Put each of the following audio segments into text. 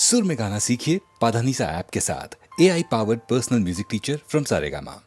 सुर में गाना सीखिए पाधानीसा ऐप के साथ। AI powered personal music teacher from Saregama.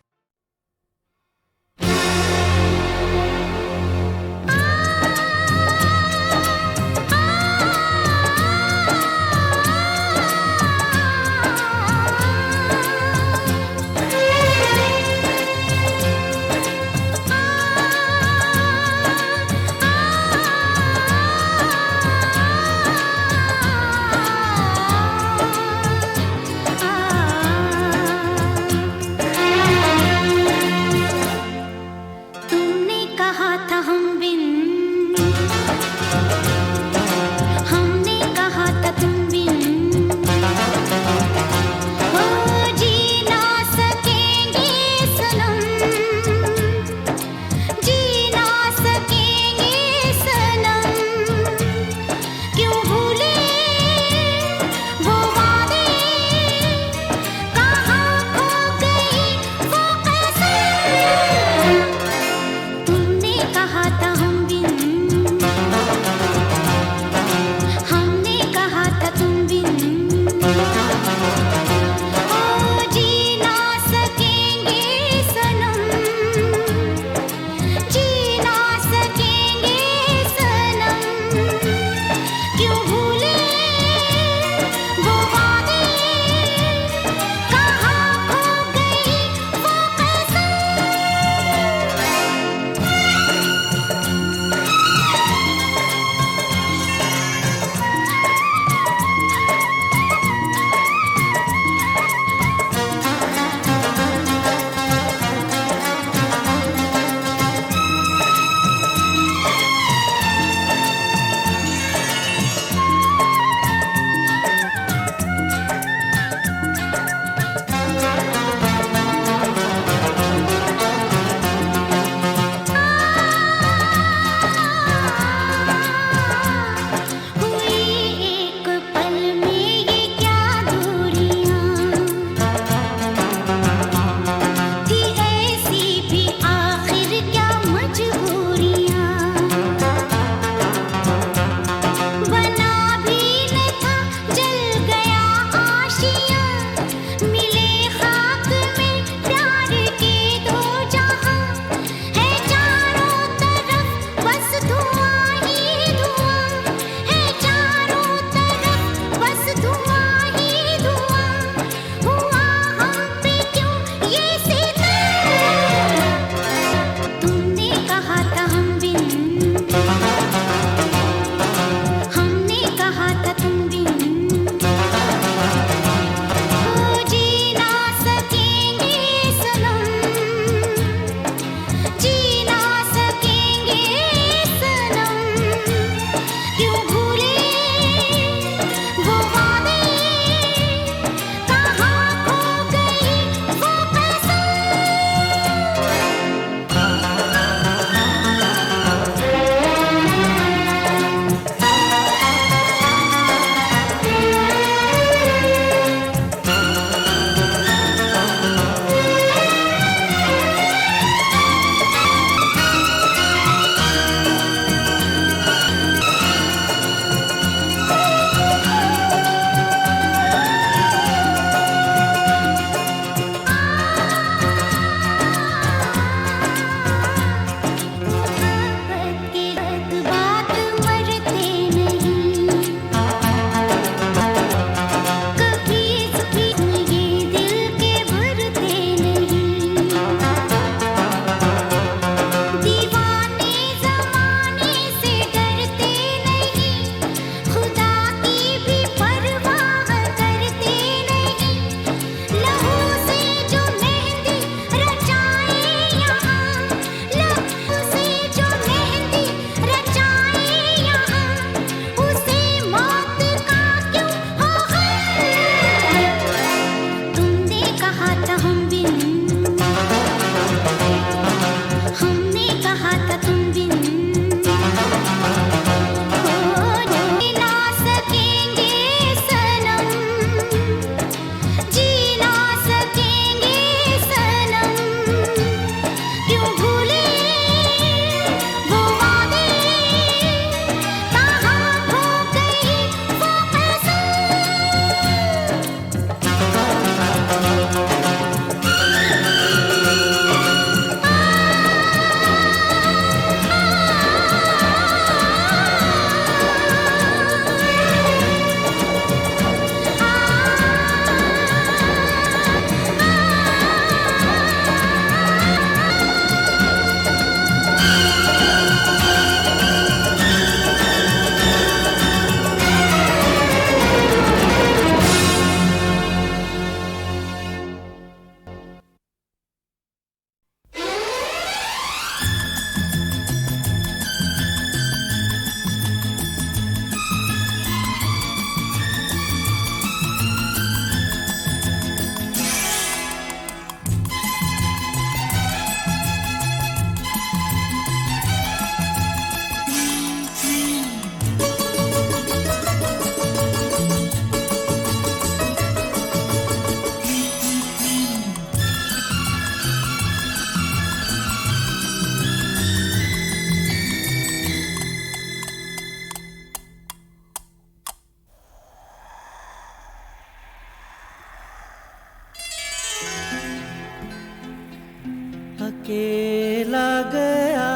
अकेला गया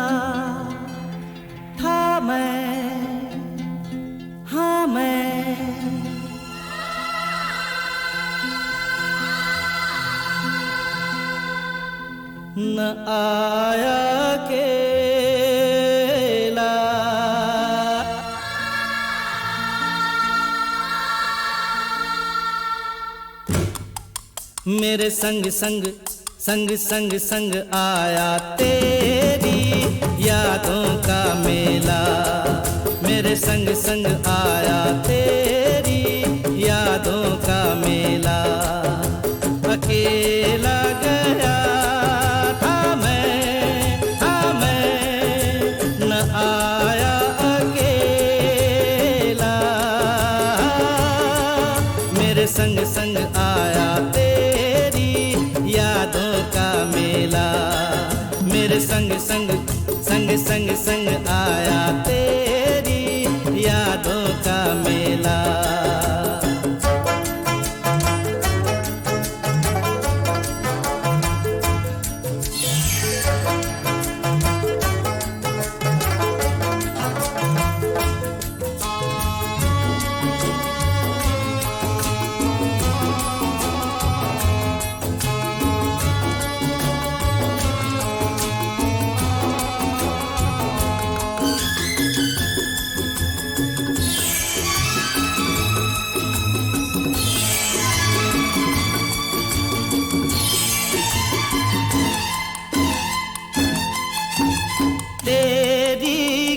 था मैं, हाँ मैं, न आया अकेला, मेरे संग संग संग संग संग आया तेरी यादों का मेला, मेरे संग संग आया तेरी यादों का मेला। अकेला गया था मैं, न आया अकेला, मेरे संग संग आया तेरी यादों का मेला, मेरे संग संग संग संग संग आया तेरी यादों का मेला।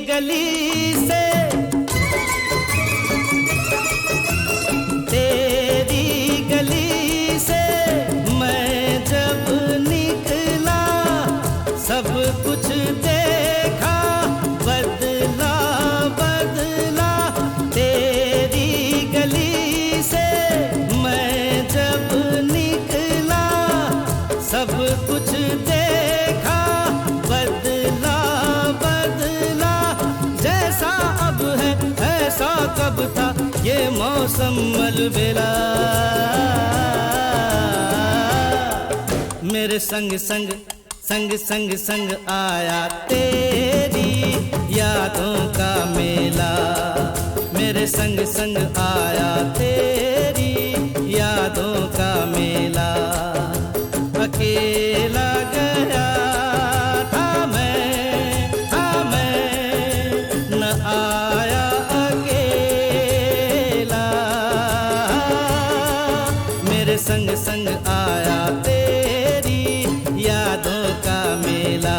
गली से तेरी गली से मैं जब निकला, सब कुछ देखा बदला बदला। तेरी गली से मैं जब निकला, सब कुछ देखा बदला बदला। जैसा अब है ऐसा कब था ये मौसम अलबेला। मेरे संग संग संग संग संग आया तेरी यादों का मेला, मेरे संग संग आया तेरी यादों का मेला। अकेला गया था मैं, न आया अकेला, मेरे संग संग आया तेरी यादों का मेला,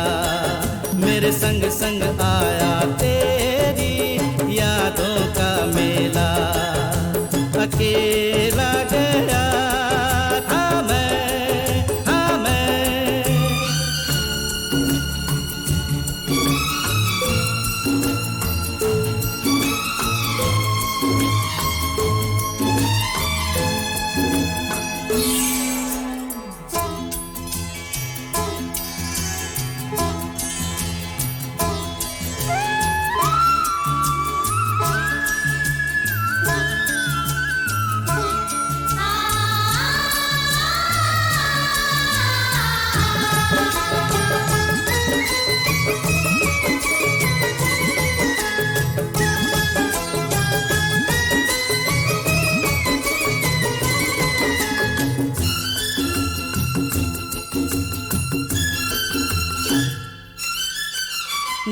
मेरे संग संग आया तेरी यादों का मेला। अकेला गया था मैं।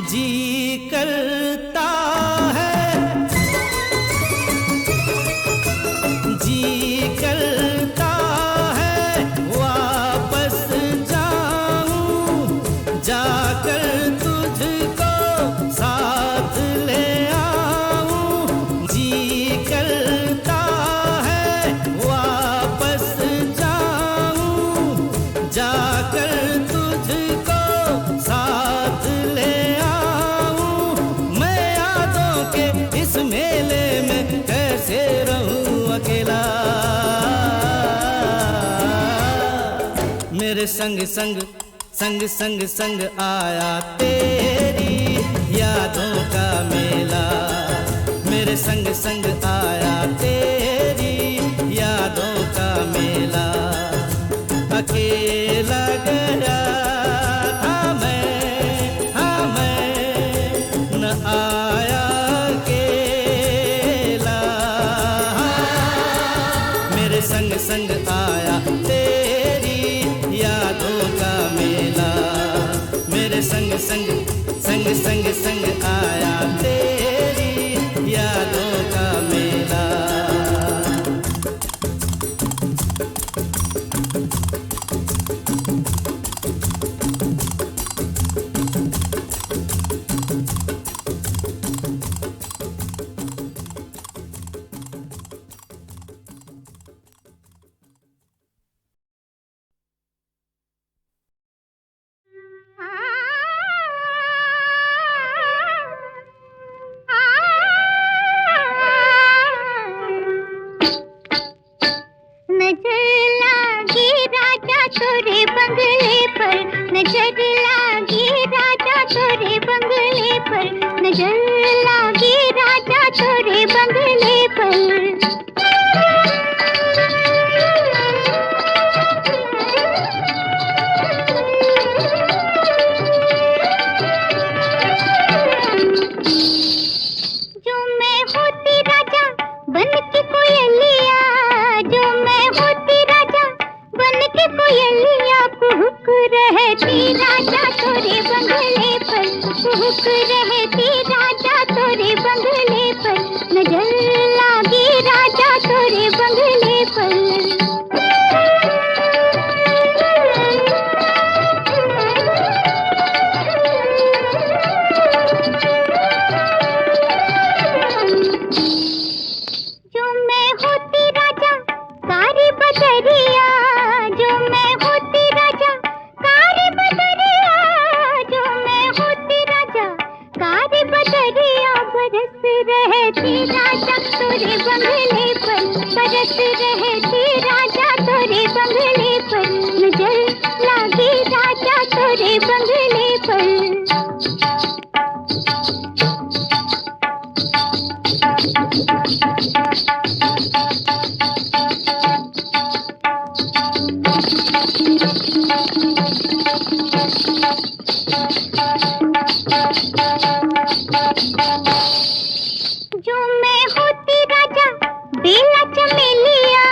जी करता है, जी करता है वापस जाऊं, जाकर तुझको साथ ले आऊं। जी करता है वापस जाऊं, जाकर तुझको साथ ले इस मेले में कैसे रहूं अकेला। मेरे संग संग संग संग संग आया तेरी यादों का मेला, मेरे संग संग आया तेरी यादों का मेला। अकेला गया था संग संग आया तेरी यादों का मेला, मेरे संग संग संग संग संग आया तेरी यादों का मेला। नजर लागी राजा तोरे बंगले पर, नजर लागी राजा तोरे बंगले पर, नजर लागी राजा तोरे बंगले पर। जो मैं होती राजा बन के कोयलिया, जो मैं होती राजा बन के कोयलिया, कुहुक रहती राजा तोरे बंगले पर, कुहुक रहती राजा तोरे बंगले पर, नजर लागी राजा तोरे बंगले पर। जो मैं होती राजा कारी बदरिया, जो मैं होती राजा कारी बदरिया, जो मैं होती राजा कारी बदरिया, बरस रहती राजा तोरे बंगले पर, बरस रहती राजा तोरे बंगले पर, नजर लागी राजा तोरे बंगले पर। जो मैं होती राजा बेला चमेलिया,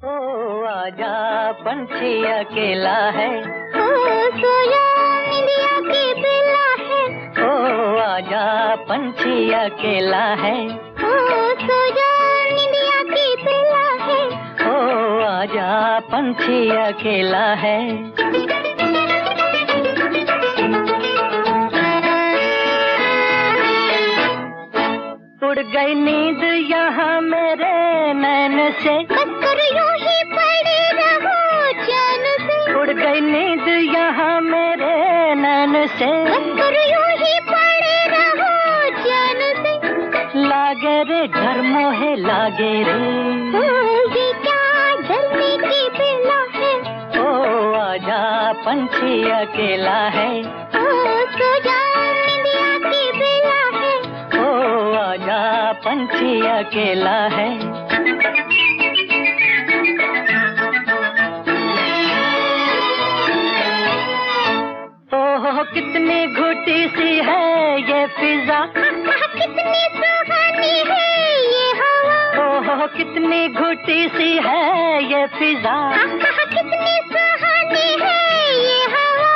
ओ आजा पंछी अकेला है, ओ सोया इंडिया की बेला है, ओ आजा पंछी अकेला है, ओ सोया इंडिया की बेला है, ओ आजा पंछी अकेला है। उड़ गई नींद यहाँ मेरे नैन से, बस करो यूं ही पड़े रहो चैन से, उड़ गई नींद यहाँ मेरे नैन से, बस करो यूं ही पड़े रहो चैन से, लागे रे घर मोहे लागे रे, ये क्या जलने की बेला है, ओ आजा पंछी अकेला है, ओ सो जा इंडिया की बेला है, ओ आजा पंछी अकेला है। ओह कितनी घुटी सी है ये फिजा, कितनी सुहानी है ये हवा, ओह कितनी घुटी सी है ये फिजा, कितनी सुहानी है ये हवा,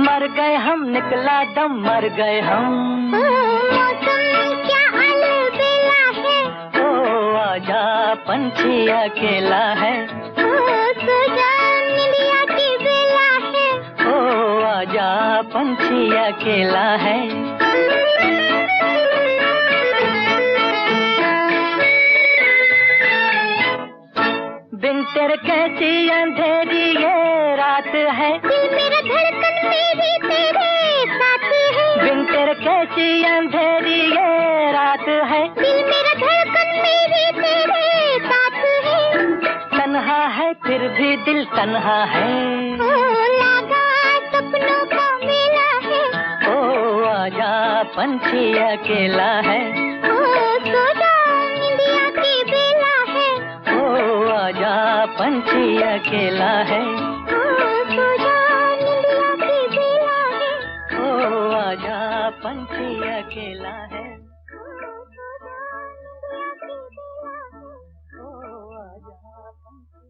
मर गए हम निकला दम मर गए हम, मौसम क्या अलबेला है, ओ आजा पंछी अकेला है, सो जा इंडिया की बेला है, ओ आजा पंछी अकेला है। बिन तेरे कैसी अंधेरी ये रात है, दिल मेरा धड़कन मेरी तेरे साथ है, बिन तेरे कैसी अंधेरी ये रात है, दिल मेरा धड़कन मेरी तेरे साथ है, तन्हा है फिर भी दिल तन्हा है, लगा सपनों का मेला है, ओ आजा पंछी अकेला है, सो जा इंडिया की बेला है, ओ आजा पंछी अकेला है, सो जा इंडिया की बेला है, ओ आजा पंछी अकेला है, ओ आजा पंछी।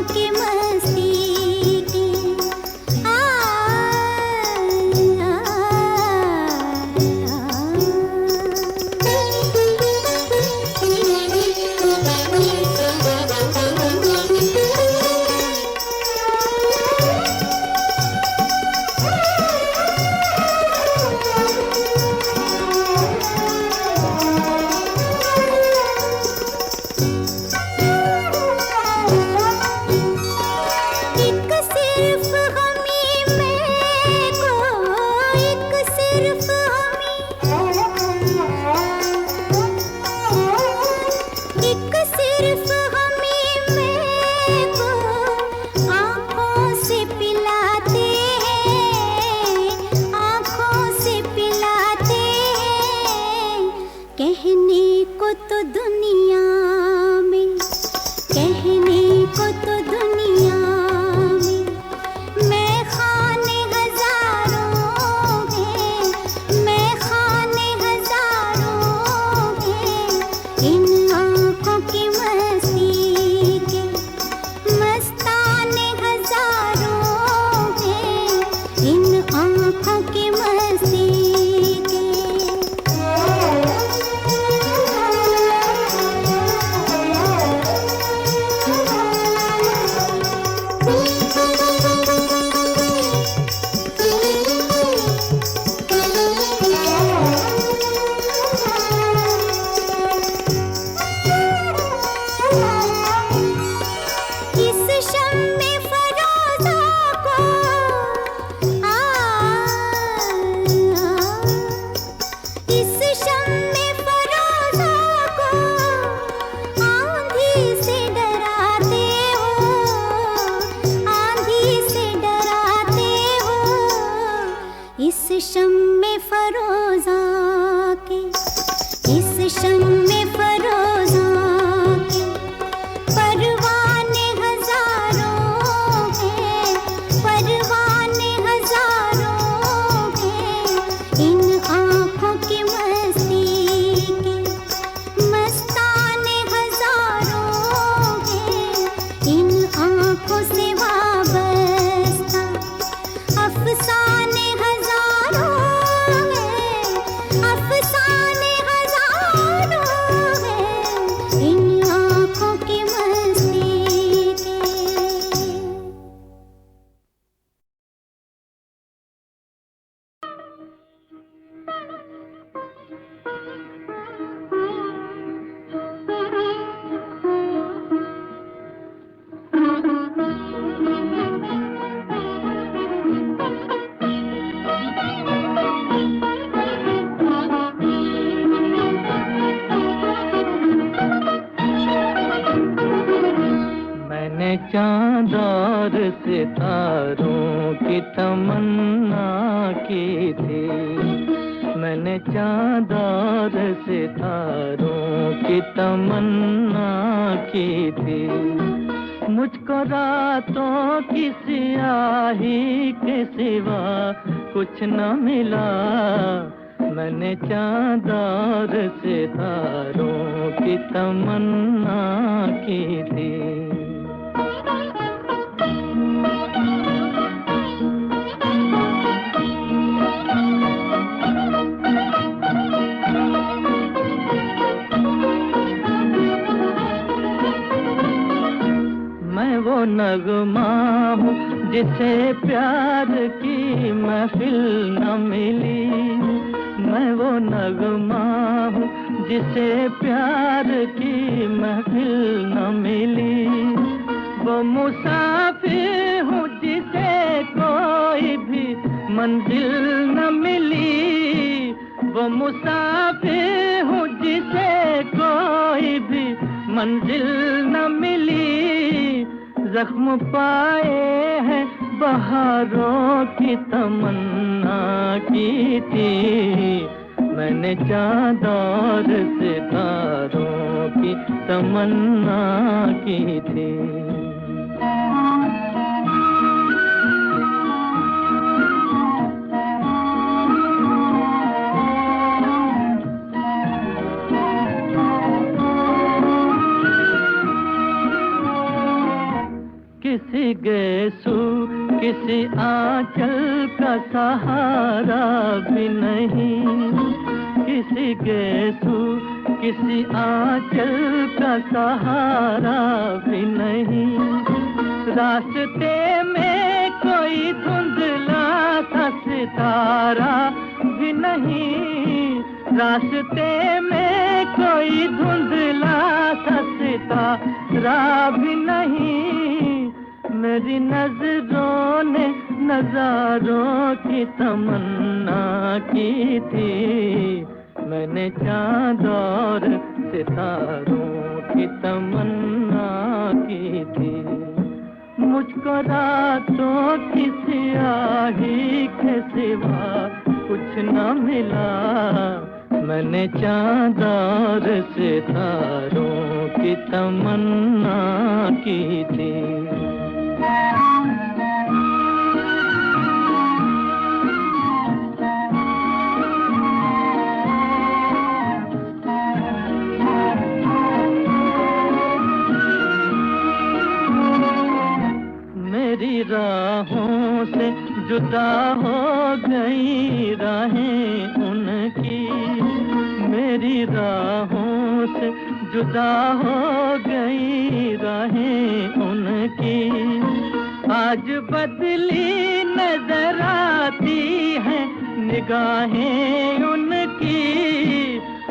की शम्मे फरोजा के, इस शम्मे फरोजा के परवाने हजारों हैं, परवाने हजारों हैं। इन आँखों की मस्ती के मस्ताने हजारों हैं, इन आँखों से वाबस्ता अफसाने हजारों हैं, अफसाने हजारों हैं। इन आँखों की मस्ती के। मैंने चाँद और सितारों की तमन्ना की थी, मैंने चाँद और सितारों की तमन्ना की थी। मुझको रातों की सियाही के सिवा कुछ न मिला, मैंने चाँद और सितारों की तमन्ना की थी। मैं वो नगमा हूँ जिसे प्यार की महफिल न मिली, मैं वो नगमा हूँ जिसे प्यार की महफिल न मिली। वो मुसाफिर हूँ जिसे कोई भी मंजिल न मिली, वो मुसाफिर हूँ जिसे कोई भी मंजिल न मिली। जख्म पाए हैं बहारों की तमन्ना की थी, मैंने चाँद और सितारों की तमन्ना की थी। किसी गेसू किसी आंचल का सहारा भी नहीं, किसी गेसू किसी आंचल का सहारा भी नहीं। रास्ते में कोई धुंधला सा सितारा भी नहीं, रास्ते में कोई धुंधला सा सितारा भी नहीं। मेरी नजरों ने नजारों की तमन्ना की थी, मैंने चाँद और सितारों की तमन्ना की थी। मुझको रातों की सियाही के सिवा कुछ न मिला, मैंने चाँद और सितारों की तमन्ना की थी। मेरी राहों से जुदा हो गई राहें उनकी, मेरी राहों से जुदा हो गई राहें उनकी। आज बदली नजर आती हैं निगाहें उनकी,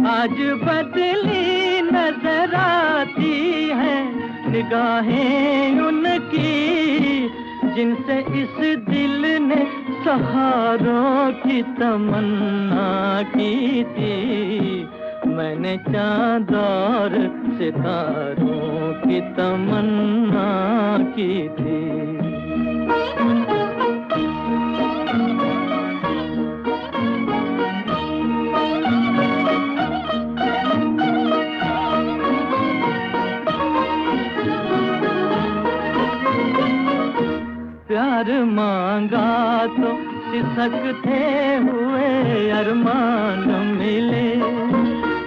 आज बदली नजर आती हैं निगाहें उनकी। जिनसे इस दिल ने सहारों की तमन्ना की थी, मैंने चाँद और सितारों की तमन्ना की थी। प्यार मांगा तो सिसकते हुए अरमान मिले,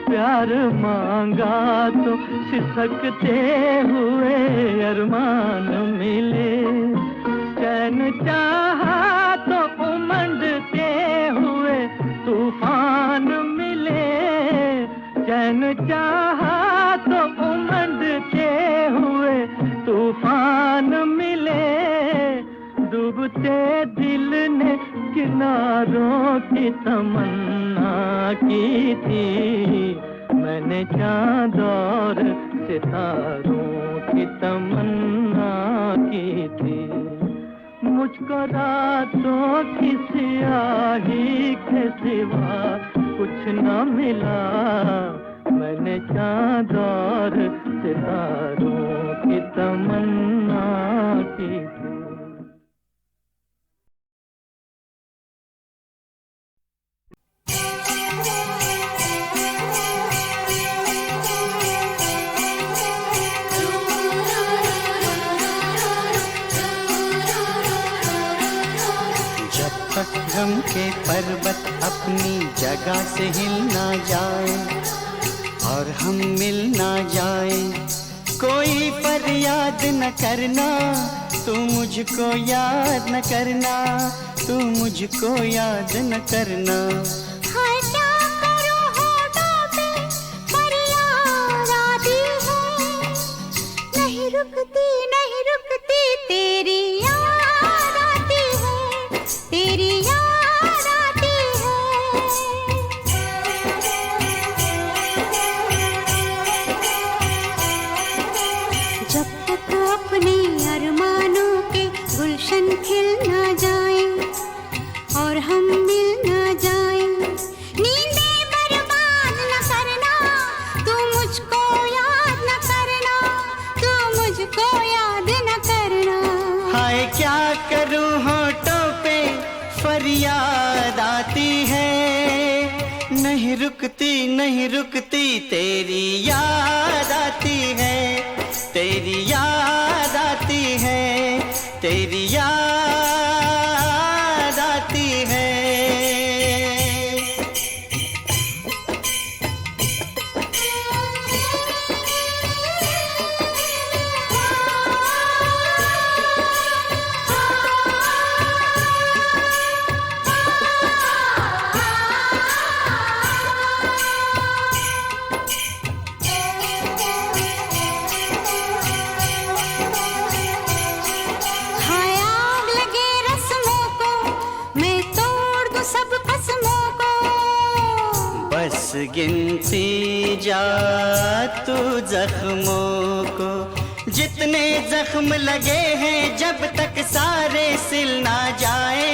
प्यार मांगा तो सिसकते हुए अरमान मिले, चैन चाहा तो उमंडते हुए तूफान मिले, चैन चाहा तो उमंडते हुए तूफान मिले, डूबते दिल ने किनारों की तमन्ना की थी, मैंने चाँद और सितारों की तमन्ना की थी, मुझको रातों की स्याही के सिवा कुछ न मिला, मैंने चाँद और सितारों की तमन्ना की थी। गम के पर्वत अपनी जगह से हिल ना जाए और हम मिल ना जाए, कोई फरियाद न करना, तू मुझको याद न करना, तू मुझको याद न करना। हाय क्या करूं होठों पे फरियाद आती है, नहीं रुकती नहीं रुकती तेरी याद आती है, तेरी याद आती है। जब तक अपने अरमानों के गुलशन खिल ना जाए और हम मिल ना जाए, नींदें बर्बाद न करना, तू मुझको याद न करना, तू मुझको याद न करना। हाय क्या करूं होठों पे फरियाद आती है, नहीं रुकती नहीं रुकती तेरी याद आती है, तेरी याद आती है, तेरी याद आती है। हाय आग लगे रस्मों को, मैं तोड़ दूं सब कसमों को। बस गिनती जा तू जख्मों को, जितने जख्म लगे हैं जब तक सारे सिल ना जाए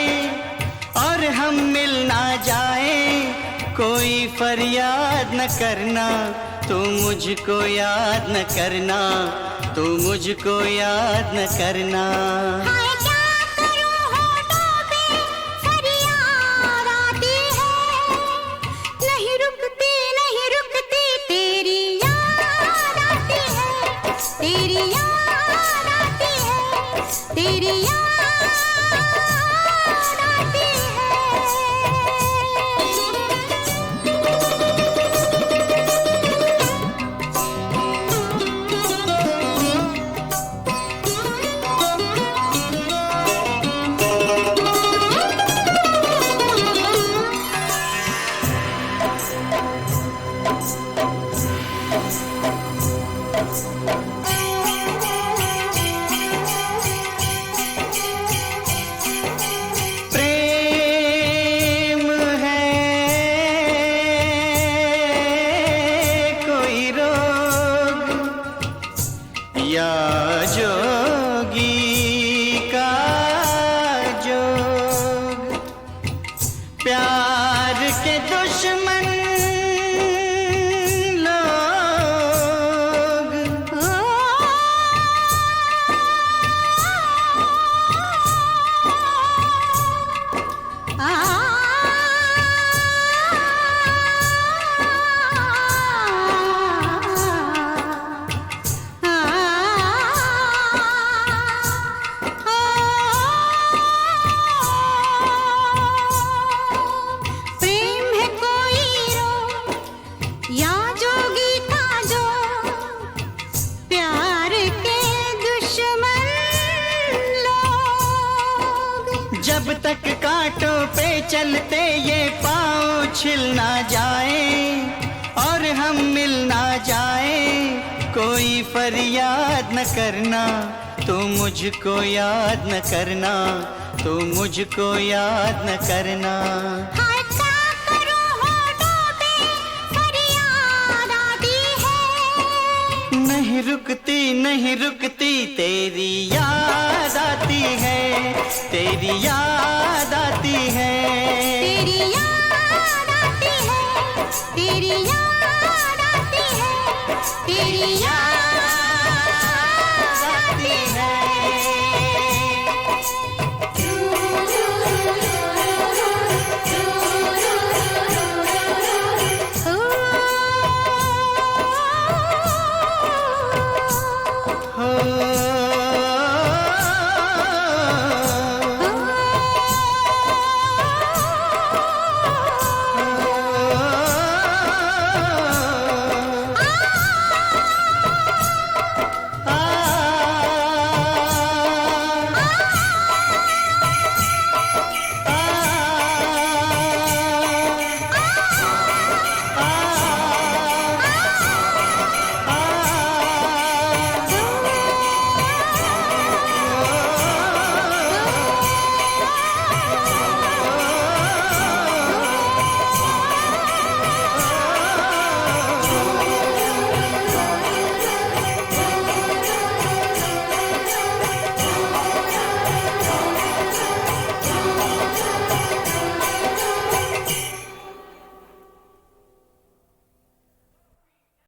और हम मिल ना जाए, कोई फरियाद न करना, तू मुझको याद न करना, तू मुझको याद न करना। हाय क्या करूं होठों पे फरियाद आती है, नहीं रुकती नहीं रुकती तेरी याद आती है, तेरी याद आती है, तेरी याद आती है। प्रेम है कोई रोग या जोगी का जोग, प्यार के दुश्मन लोग। जब तक कांटों पे चलते ये पाँव छिल ना जाए और हम मिल ना जाए, कोई फरियाद न करना, तू मुझको याद न करना, तू मुझको याद न करना। नहीं रुकती नहीं रुकती तेरी याद आती है, तेरी याद आती है, तेरी याद आती है, तेरी याद आती है, तेरी याद आती है।